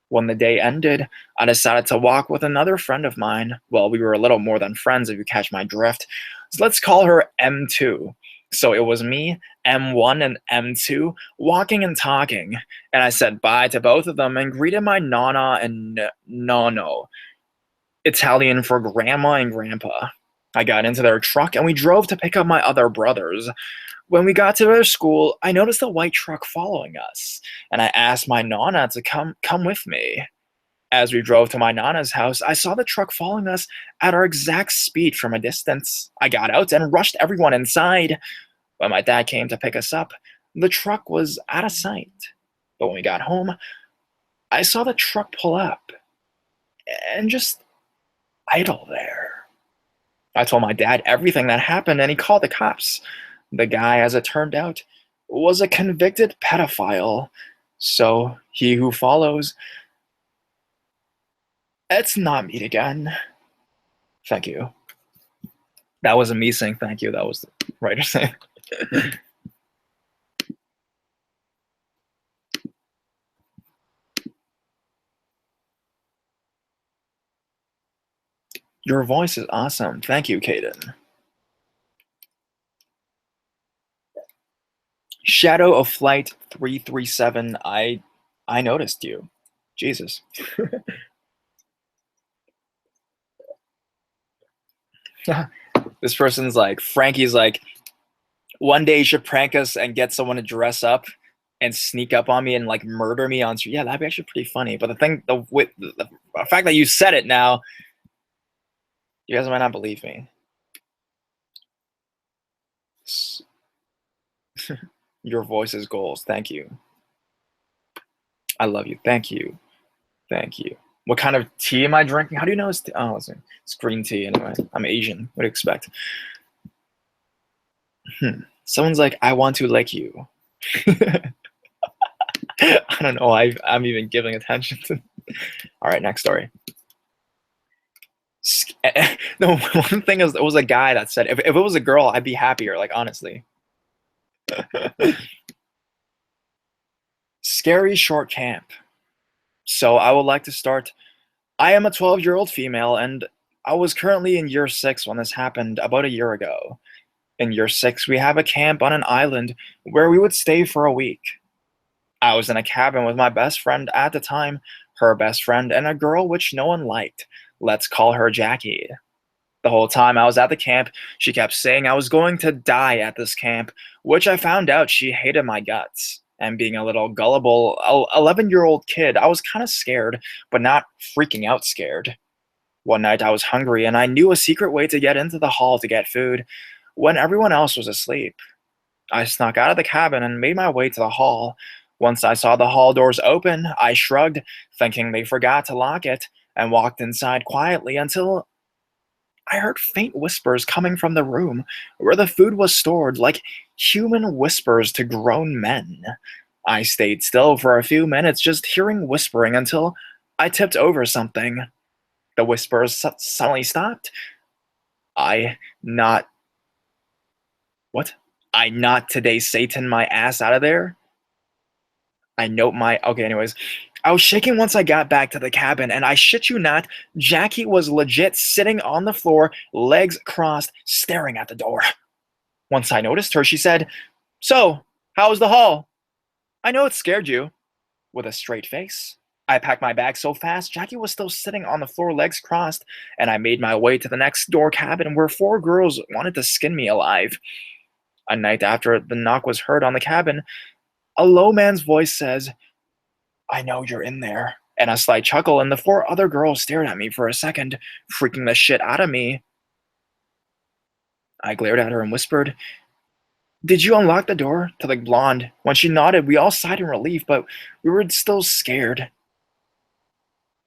When the day ended, I decided to walk with another friend of mine. Well, we were a little more than friends, if you catch my drift. So let's call her M2. So it was me, M1, and M2 walking and talking. And I said bye to both of them and greeted my nonna and nonno, Italian for grandma and grandpa. I got into their truck and we drove to pick up my other brothers. When we got to their school, I noticed a white truck following us, and I asked my nonna to come with me. As we drove to my nana's house, I saw the truck following us at our exact speed from a distance. I got out and rushed everyone inside. When my dad came to pick us up, the truck was out of sight. But when we got home, I saw the truck pull up and just idle there. I told my dad everything that happened, and he called the cops. The guy, as it turned out, was a convicted pedophile. So he who follows, let's not meet again. Thank you. That wasn't me saying thank you. That was the writer saying. Your voice is awesome. Thank you, Caden. Shadow of Flight 337. I I noticed you. Jesus. This person's like, Frankie's like, one day you should prank us and get someone to dress up and sneak up on me and like murder me on street. Yeah, that'd be actually pretty funny. But the thing, the fact that you said it now, you guys might not believe me. Your voice is goals. Thank you. I love you. Thank you. Thank you. What kind of tea am I drinking? How do you know it's tea? Oh, it's green tea anyway. I'm Asian. What do you expect? Someone's like, I want to lick you. I don't know why I'm even giving attention to. All right, next story. No, one thing is, it was a guy that said, if it was a girl, I'd be happier, like, honestly. Scary short camp. So I would like to start. I am a 12-year-old female, and I was currently in year 6 when this happened about a year ago. In year 6, we have a camp on an island where we would stay for a week. I was in a cabin with my best friend at the time, her best friend, and a girl which no one liked. Let's call her Jackie. The whole time I was at the camp, she kept saying I was going to die at this camp, which I found out she hated my guts. And being a little gullible 11-year-old kid, I was kind of scared, but not freaking out scared. One night I was hungry and I knew a secret way to get into the hall to get food when everyone else was asleep. I snuck out of the cabin and made my way to the hall. Once I saw the hall doors open, I shrugged, thinking they forgot to lock it, and walked inside quietly until I heard faint whispers coming from the room where the food was stored, like human whispers to grown men. I stayed still for a few minutes, just hearing whispering until I tipped over something. The whispers suddenly stopped. I not. What? I not today, Satan, my ass out of there? I note my. Okay, anyways. I was shaking once I got back to the cabin, and I shit you not, Jackie was legit sitting on the floor, legs crossed, staring at the door. Once I noticed her, she said, So, how was the haul? I know it scared you. With a straight face. I packed my bag so fast, Jackie was still sitting on the floor, legs crossed, and I made my way to the next door cabin where 4 girls wanted to skin me alive. A night after the knock was heard on the cabin, a low man's voice says, I know you're in there. And a slight chuckle, and the 4 other girls stared at me for a second, freaking the shit out of me. I glared at her and whispered, Did you unlock the door? To the blonde. When she nodded, we all sighed in relief, but we were still scared.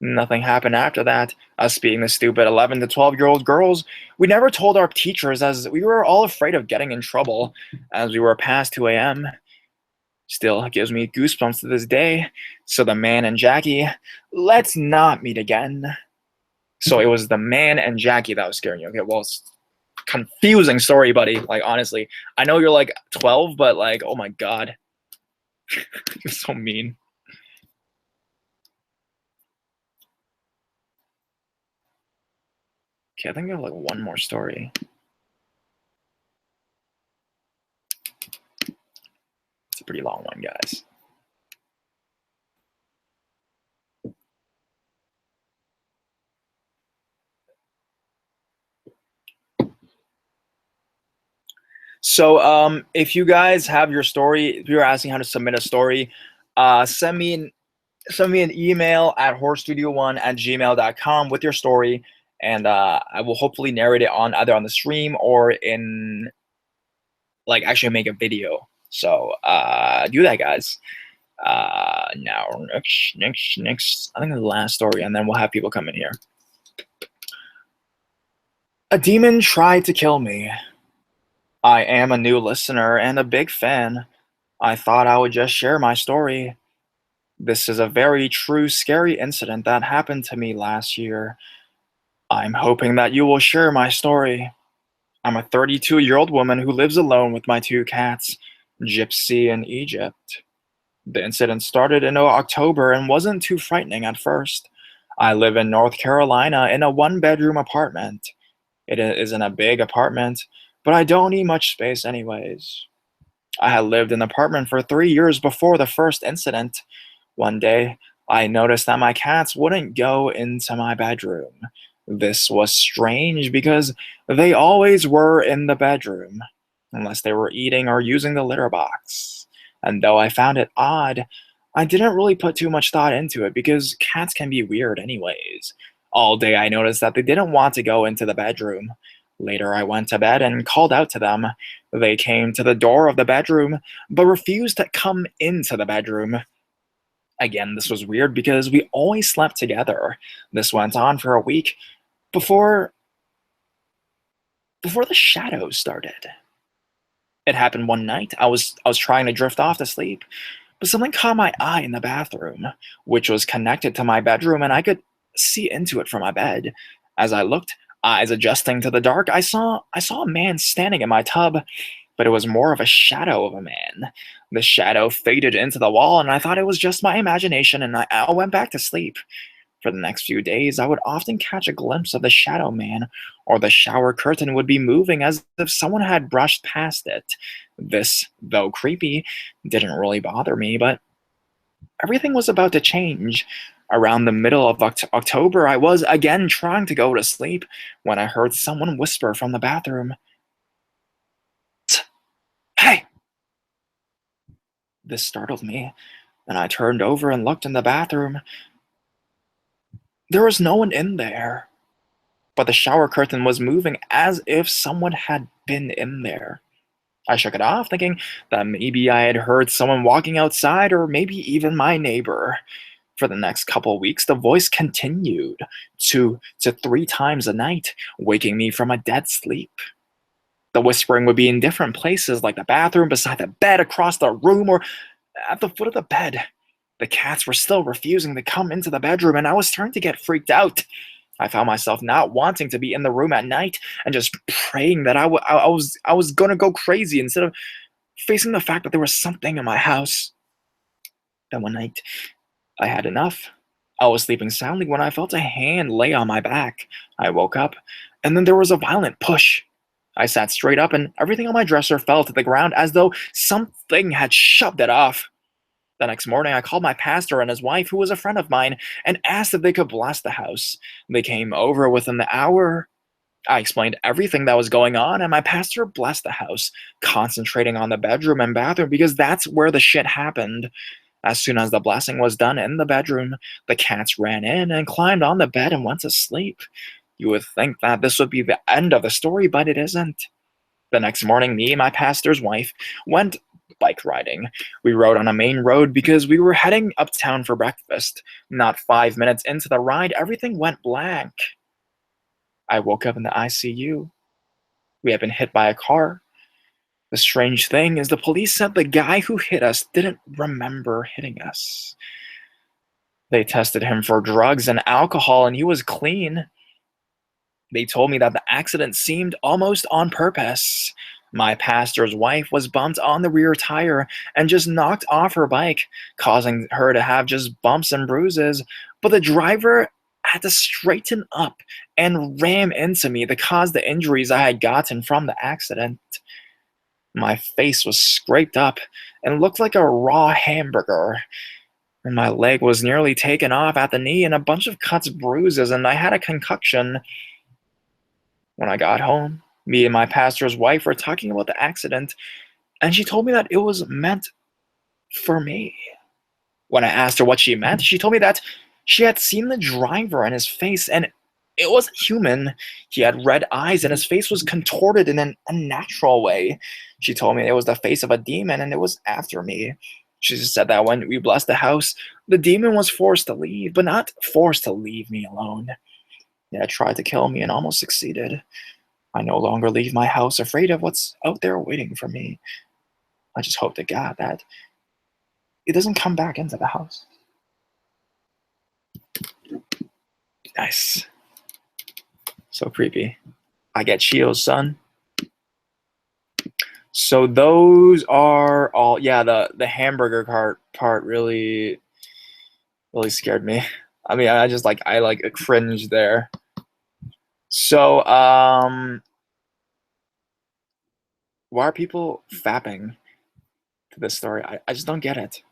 Nothing happened after that. Us being the stupid 11 to 12-year-old girls, we never told our teachers as we were all afraid of getting in trouble, as we were past 2 a.m. Still gives me goosebumps to this day. So the man and Jackie, let's not meet again. So it was the man and Jackie that was scaring you. Okay, well, it's confusing story, buddy. Like, honestly, I know you're like 12, but like, oh my God. You're so mean. Okay, I think I have like one more story. It's a pretty long one, guys. So if you guys have your story, if you're asking how to submit a story, send me an email at horrorstudio1@gmail.com with your story, and I will hopefully narrate it on either on the stream or in like actually make a video. So do that, guys. Now next I think the last story, and then we'll have people come in here. A demon tried to kill me. I am a new listener and a big fan. I thought I would just share my story. This is a very true scary incident that happened to me last year. I'm hoping that you will share my story. I'm a 32-year-old woman who lives alone with my 2 cats, Gypsy and Egypt. The incident started in October and wasn't too frightening at first. I live in North Carolina in a 1-bedroom apartment. It isn't a big apartment, but I don't need much space anyways. I had lived in the apartment for 3 years before the first incident. One day, I noticed that my cats wouldn't go into my bedroom. This was strange because they always were in the bedroom, unless they were eating or using the litter box. And though I found it odd, I didn't really put too much thought into it because cats can be weird anyways. All day I noticed that they didn't want to go into the bedroom. Later I went to bed and called out to them. They came to the door of the bedroom, but refused to come into the bedroom. Again, this was weird because we always slept together. This went on for a week before the shadows started. It happened one night. I was trying to drift off to sleep, but something caught my eye in the bathroom, which was connected to my bedroom, and I could see into it from my bed. As I looked, eyes adjusting to the dark, I saw a man standing in my tub, but it was more of a shadow of a man. The shadow faded into the wall, and I thought it was just my imagination, and I went back to sleep. For the next few days, I would often catch a glimpse of the shadow man, or the shower curtain would be moving as if someone had brushed past it. This, though creepy, didn't really bother me, but everything was about to change. Around the middle of October, I was again trying to go to sleep when I heard someone whisper from the bathroom, "Hey!" This startled me, and I turned over and looked in the bathroom. There was no one in there, but the shower curtain was moving as if someone had been in there. I shook it off, thinking that maybe I had heard someone walking outside or maybe even my neighbor. For the next couple weeks, the voice continued 2 to 3 times a night, waking me from a dead sleep. The whispering would be in different places, like the bathroom, beside the bed, across the room, or at the foot of the bed. The cats were still refusing to come into the bedroom, and I was starting to get freaked out. I found myself not wanting to be in the room at night and just praying that I was gonna go crazy instead of facing the fact that there was something in my house. Then one night, I had enough. I was sleeping soundly when I felt a hand lay on my back. I woke up, and then there was a violent push. I sat straight up, and everything on my dresser fell to the ground as though something had shoved it off. The next morning, I called my pastor and his wife, who was a friend of mine, and asked if they could bless the house. They came over within the hour. I explained everything that was going on, and my pastor blessed the house, concentrating on the bedroom and bathroom because that's where the shit happened. As soon as the blessing was done in the bedroom, the cats ran in and climbed on the bed and went to sleep. You would think that this would be the end of the story, but it isn't. The next morning, me and my pastor's wife went bike riding. We rode on a main road because we were heading uptown for breakfast. Not 5 minutes into the ride, everything went blank. I woke up in the ICU. We had been hit by a car. The strange thing is, the police said the guy who hit us didn't remember hitting us. They tested him for drugs and alcohol, and he was clean. They told me that the accident seemed almost on purpose. My pastor's wife was bumped on the rear tire and just knocked off her bike, causing her to have just bumps and bruises. But the driver had to straighten up and ram into me to cause the injuries I had gotten from the accident. My face was scraped up and looked like a raw hamburger, and my leg was nearly taken off at the knee and a bunch of cuts, bruises, and I had a concussion. When I got home, me and my pastor's wife were talking about the accident, and she told me that it was meant for me. When I asked her what she meant, she told me that she had seen the driver and his face, and it wasn't human. He had red eyes, and his face was contorted in an unnatural way. She told me it was the face of a demon, and it was after me. She just said that when we blessed the house, the demon was forced to leave, but not forced to leave me alone. It had tried to kill me and almost succeeded. I no longer leave my house afraid of what's out there waiting for me. I just hope to God that it doesn't come back into the house. Nice. So creepy. I get chills, son. So those are all. Yeah, the hamburger cart part really scared me. I mean, I cringed there. So why are people fapping to this story? I just don't get it.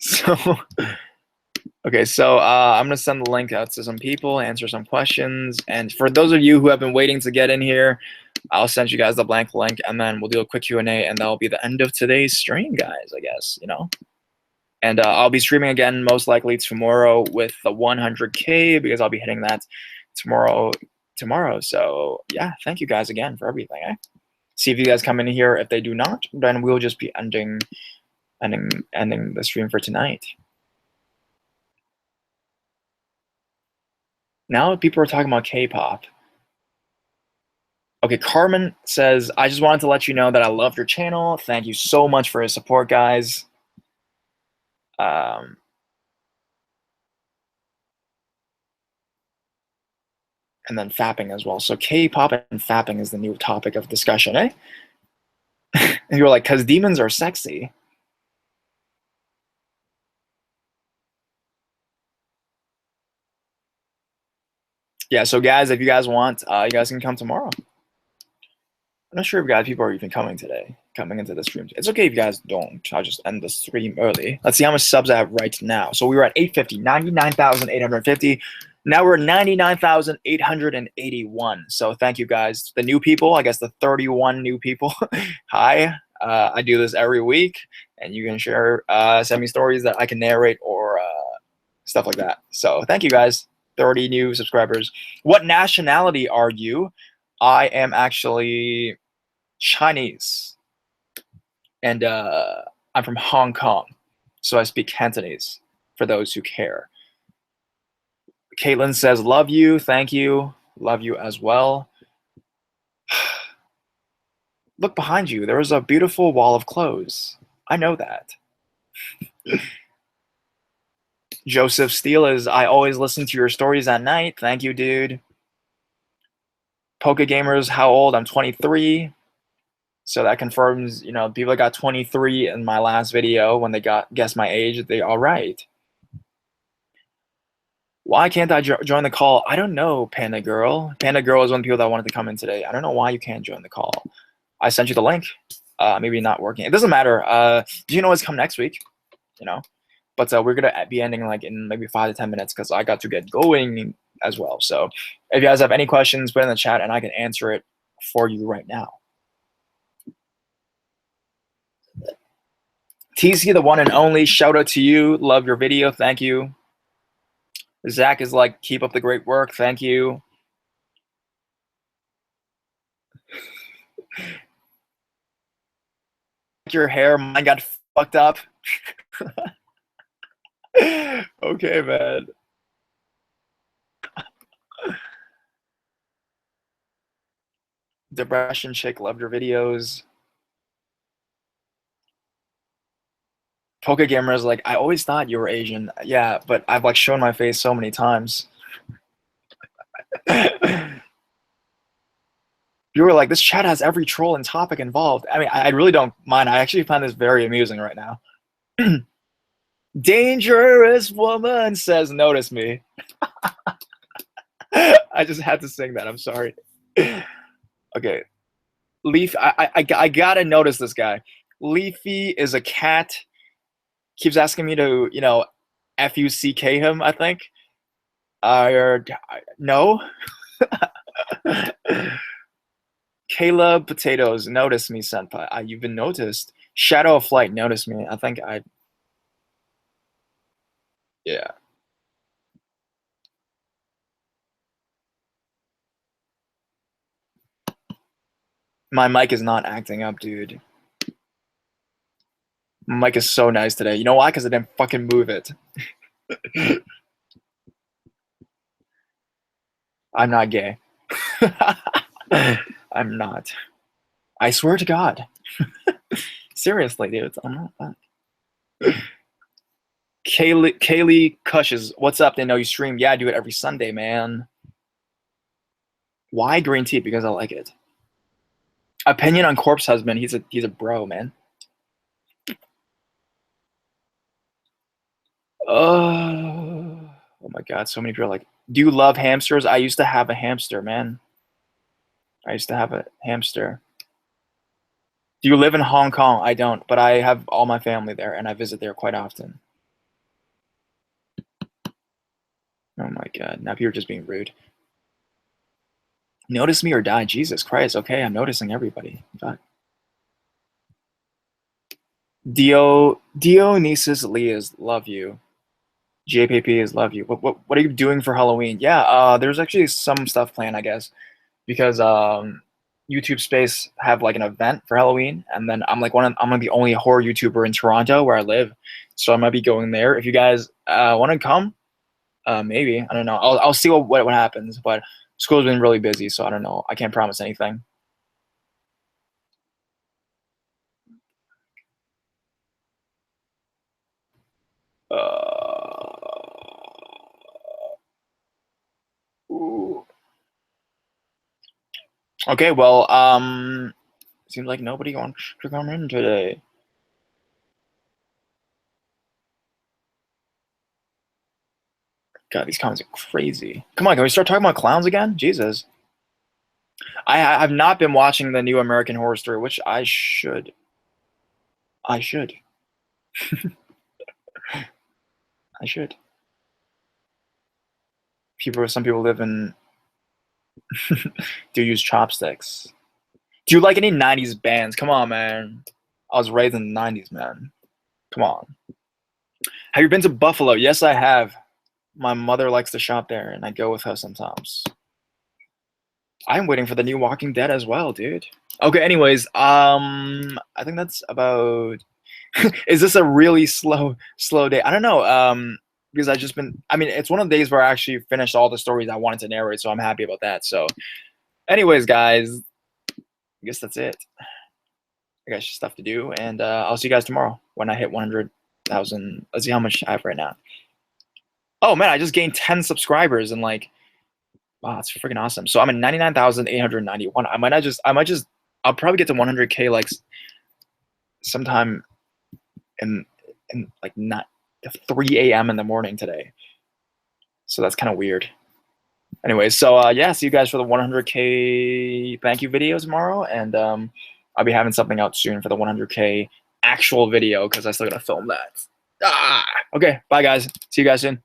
So, okay, so I'm gonna send the link out to some people, answer some questions, and for those of you who have been waiting to get in here, I'll send you guys the blank link, and then we'll do a quick Q&A, and that'll be the end of today's stream, guys. I guess, you know. And I'll be streaming again most likely tomorrow with the 100K because I'll be hitting that tomorrow. So yeah, thank you guys again for everything. See if you guys come in here. If they do not, then we'll just be ending the stream for tonight. Now people are talking about K-pop. Okay, Carmen says, I just wanted to let you know that I love your channel. Thank you so much for your support, guys. And then fapping as well. So K-pop and fapping is the new topic of discussion, eh? And you're like, because demons are sexy. Yeah, so guys, if you guys want, you guys can come tomorrow. I'm not sure if people are even coming today, coming into the stream. It's okay if you guys don't. I'll just end the stream early. Let's see how much subs I have right now. So we were at 850, 99,850. Now we're 99,881. So thank you guys. The new people, I guess the 31 new people. Hi. I do this every week, and you can share, send me stories that I can narrate or stuff like that. So thank you guys. 30 new subscribers. What nationality are you? I am actually Chinese, and I'm from Hong Kong, so I speak Cantonese for those who care. Caitlin says, love you, thank you, love you as well. Look behind you, there is a beautiful wall of clothes. I know that. Joseph Steele is, I always listen to your stories at night. Thank you, dude. Poke Gamers, how old? I'm 23. So that confirms, you know, people that got 23 in my last video when they guessed my age, they all right. Why can't I join the call? I don't know, Panda Girl. Panda Girl is one of the people that wanted to come in today. I don't know why you can't join the call. I sent you the link. Maybe not working. It doesn't matter. You can always come next week, you know. But we're going to be ending like in maybe 5 to 10 minutes because I got to get going as well. So if you guys have any questions, put in the chat and I can answer it for you right now. TC, the one and only, shout out to you. Love your video. Thank you. Zach is like, keep up the great work. Thank you. Your hair, mine got fucked up. Okay, man. Depression chick, loved your videos. Poke Gamer is like, I always thought you were Asian. Yeah, but I've like shown my face so many times. You were like, this chat has every troll and topic involved. I mean, I really don't mind. I actually find this very amusing right now. Dangerous woman says, notice me. I just had to sing that. I'm sorry. Okay. Leaf, I gotta notice this guy. Leafy is a cat. Keeps asking me to, you know, F-U-C-K him, I think. No. Caleb Potatoes, notice me, senpai. You've been noticed. Shadow of Flight, notice me. I think yeah. My mic is not acting up, dude. My mic is so nice today. You know why? Because I didn't fucking move it. I'm not gay. I'm not. I swear to God. Seriously, dude. I'm not that. Kaylee Cushes, what's up? They know you stream. Yeah, I do it every Sunday, man. Why green tea? Because I like it. Opinion on Corpse Husband. He's a bro, man. Oh my God. So many people are like, do you love hamsters? I used to have a hamster, man. I used to have a hamster. Do you live in Hong Kong? I don't, but I have all my family there and I visit there quite often. Oh my god. Now people are just being rude. Notice me or die. Jesus Christ. Okay, I'm noticing everybody. God. Dionysus Leas, love you. JPP is love you. What are you doing for Halloween? Yeah, there's actually some stuff planned, I guess, because YouTube Space have like an event for Halloween, and then I'm like the only horror YouTuber in Toronto where I live, so I might be going there. If you guys want to come, maybe I don't know. I'll see what happens, but school's been really busy, so I don't know. I can't promise anything. Ooh. Okay, well, seems like nobody wants to come in today. God, these comments are crazy. Come on, can we start talking about clowns again? Jesus. I've not been watching the new American Horror Story, which I should. I should. I should. Some people live in do use chopsticks. Do you like any 90s bands? Come on, man. I was raised in the 90s, man. Come on. Have you been to Buffalo? Yes, I have. My mother likes to shop there, and I go with her sometimes. I'm waiting for the new Walking Dead as well, dude. Okay, anyways, I think that's about is this a really slow day? I don't know. Because I just been I mean, it's one of the days where I actually finished all the stories I wanted to narrate, so I'm happy about that. So anyways, guys, I guess that's it. I got stuff to do, and I'll see you guys tomorrow when I hit 100,000. Let's see how much I have right now. Oh man, I just gained 10 subscribers and like wow, that's freaking awesome. So I'm at 99,891. I'll probably get to 100K like sometime in like not 3 a.m. in the morning today. So that's kind of weird. Anyways, so yeah, see you guys for the 100K thank you video tomorrow, and I'll be having something out soon for the 100K actual video because I still gotta film that. Okay, bye guys. See you guys soon.